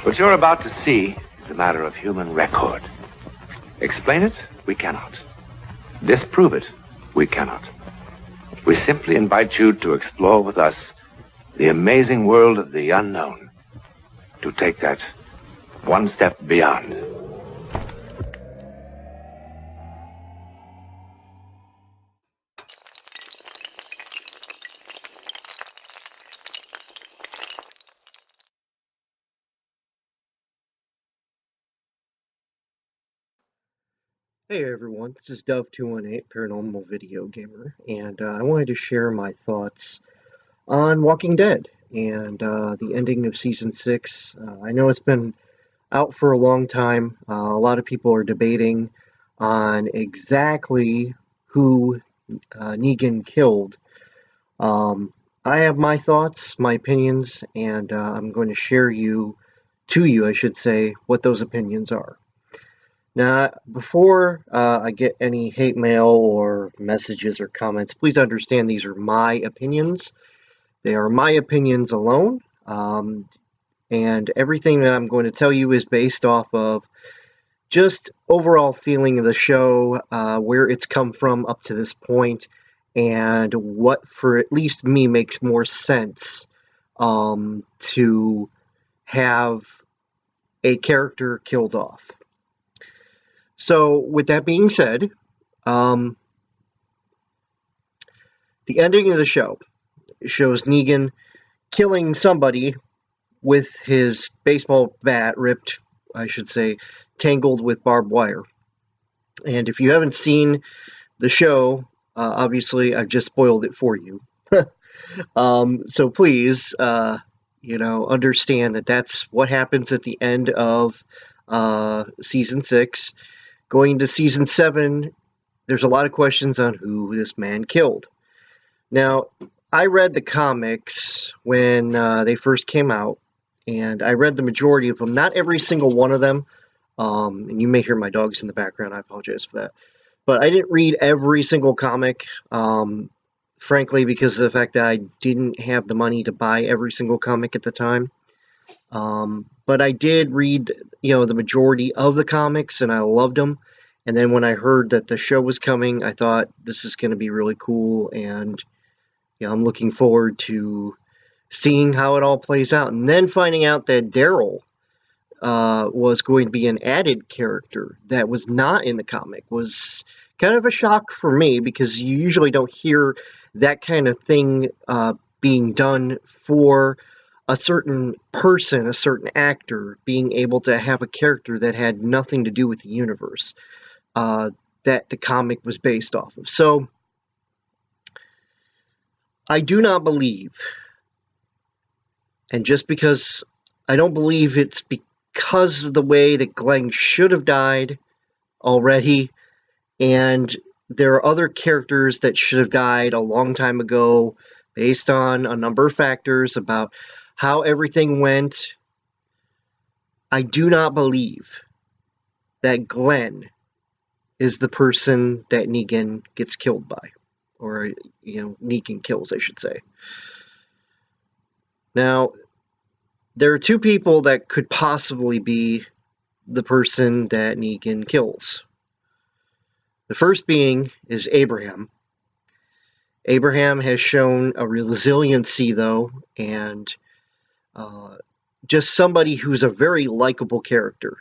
What you're about to see is a matter of human record. Explain it? We cannot. Disprove it? We cannot. We simply invite you to explore with us the amazing world of the unknown. To take that one step beyond. Hey everyone, this is Dove218, Paranormal Video Gamer, and I wanted to share my thoughts on Walking Dead and the ending of Season 6. I know it's been out for a long time. A lot of people are debating on exactly who Negan killed. I have my thoughts, my opinions, and I'm going to share to you, I should say, what those opinions are. Now, before I get any hate mail or messages or comments, please understand these are my opinions. They are my opinions alone, and everything that I'm going to tell you is based off of just overall feeling of the show, where it's come from up to this point, and what, for at least me, makes more sense to have a character killed off. So, with that being said, the ending of the show shows Negan killing somebody with his baseball bat ripped, I should say, tangled with barbed wire. And if you haven't seen the show, obviously I've just spoiled it for you. So please, understand that that's what happens at the end of Season 6. Going to Season 7, there's a lot of questions on who this man killed. Now, I read the comics when they first came out, and I read the majority of them. Not every single one of them, and you may hear my dogs in the background. I apologize for that. But I didn't read every single comic, frankly, because of the fact that I didn't have the money to buy every single comic at the time. But I did read, the majority of the comics, and I loved them. And then when I heard that the show was coming, I thought this is going to be really cool, and I'm looking forward to seeing how it all plays out. And then finding out that Daryl was going to be an added character that was not in the comic was kind of a shock for me, because you usually don't hear that kind of thing being done for a certain person, a certain actor, being able to have a character that had nothing to do with the universe that the comic was based off of. So, I do not believe, and just because I don't believe it's because of the way that Glenn should have died already, and there are other characters that should have died a long time ago based on a number of factors about how everything went. I do not believe that Glenn is the person that Negan gets killed by. Or, Negan kills, I should say. Now, there are two people that could possibly be the person that Negan kills. The first being is Abraham. Abraham has shown a resiliency, though, and just somebody who's a very likable character.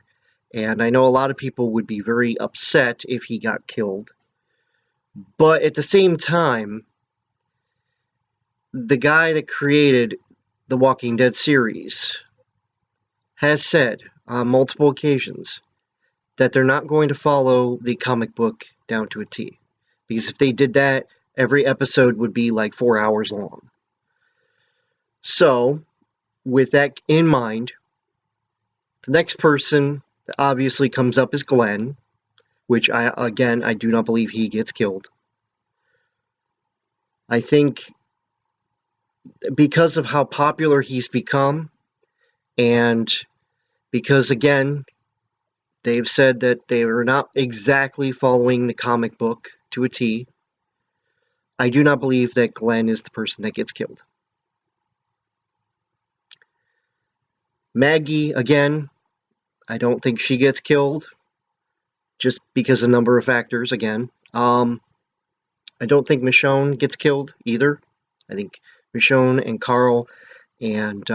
And I know a lot of people would be very upset if he got killed. But at the same time, the guy that created the Walking Dead series has said on multiple occasions that they're not going to follow the comic book down to a T. Because if they did that, every episode would be like 4 hours long. So, with that in mind, the next person that obviously comes up is Glenn, which I do not believe he gets killed. I think because of how popular he's become, and because, again, they've said that they are not exactly following the comic book to a T, I do not believe that Glenn is the person that gets killed. Maggie, again, I don't think she gets killed, just because of a number of factors, again. I don't think Michonne gets killed either. I think Michonne and Carl and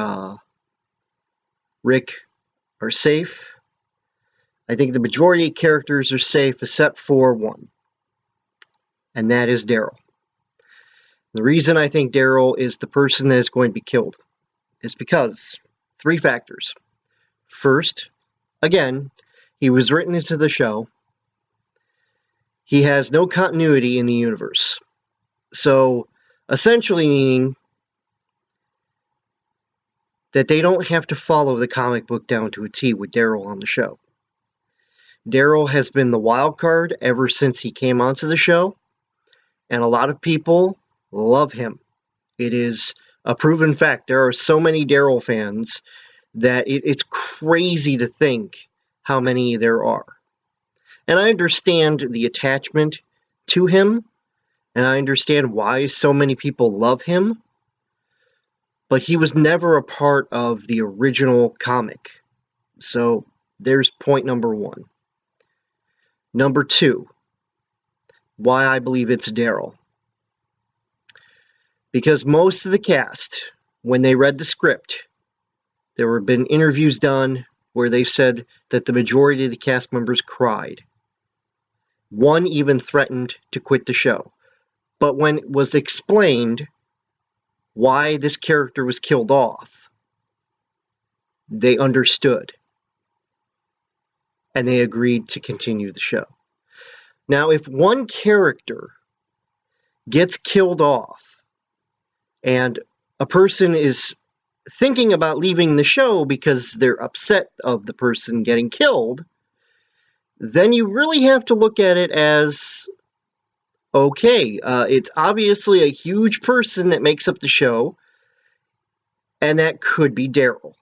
Rick are safe. I think the majority of characters are safe except for one, and that is Daryl. The reason I think Daryl is the person that is going to be killed is because 3 factors. First, again, he was written into the show. He has no continuity in the universe. So, essentially meaning that they don't have to follow the comic book down to a T with Daryl on the show. Daryl has been the wild card ever since he came onto the show, and a lot of people love him. It is a proven fact. There are so many Daryl fans that it's crazy to think how many there are. And I understand the attachment to him, and I understand why so many people love him, but he was never a part of the original comic. So there's point number 1. Number 2, why I believe it's Daryl. Because most of the cast, when they read the script, there have been interviews done where they said that the majority of the cast members cried. One even threatened to quit the show. But when it was explained why this character was killed off, they understood. And they agreed to continue the show. Now, if one character gets killed off, and a person is thinking about leaving the show because they're upset of the person getting killed, then you really have to look at it as, okay, it's obviously a huge person that makes up the show, and that could be Daryl.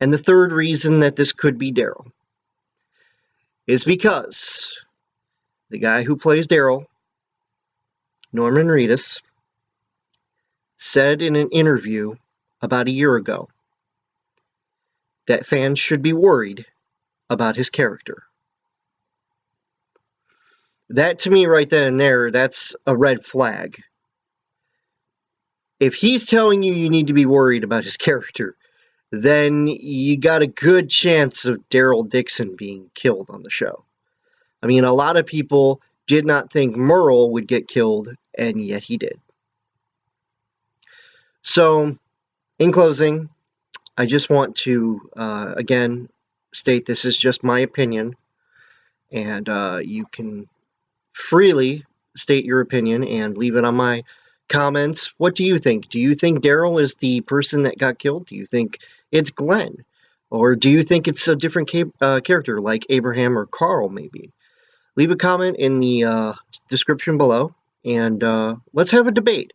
And the third reason that this could be Daryl is because the guy who plays Daryl, Norman Reedus, said in an interview about a year ago that fans should be worried about his character. That, to me, right then and there, that's a red flag. If he's telling you you need to be worried about his character, then you got a good chance of Daryl Dixon being killed on the show. I mean, a lot of people did not think Merle would get killed, and yet he did. So, in closing, I just want to, again, state this is just my opinion, and you can freely state your opinion and leave it on my comments. What do you think? Do you think Daryl is the person that got killed? Do you think it's Glenn? Or do you think it's a different character like Abraham or Carl, maybe? Leave a comment in the description below, and let's have a debate.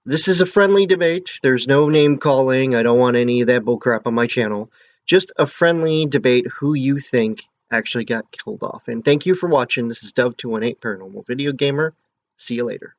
This is a friendly debate. There's no name calling. I don't want any of that bullcrap on my channel. Just a friendly debate who you think actually got killed off. And thank you for watching. This is Dove218 Paranormal Video Gamer. See you later.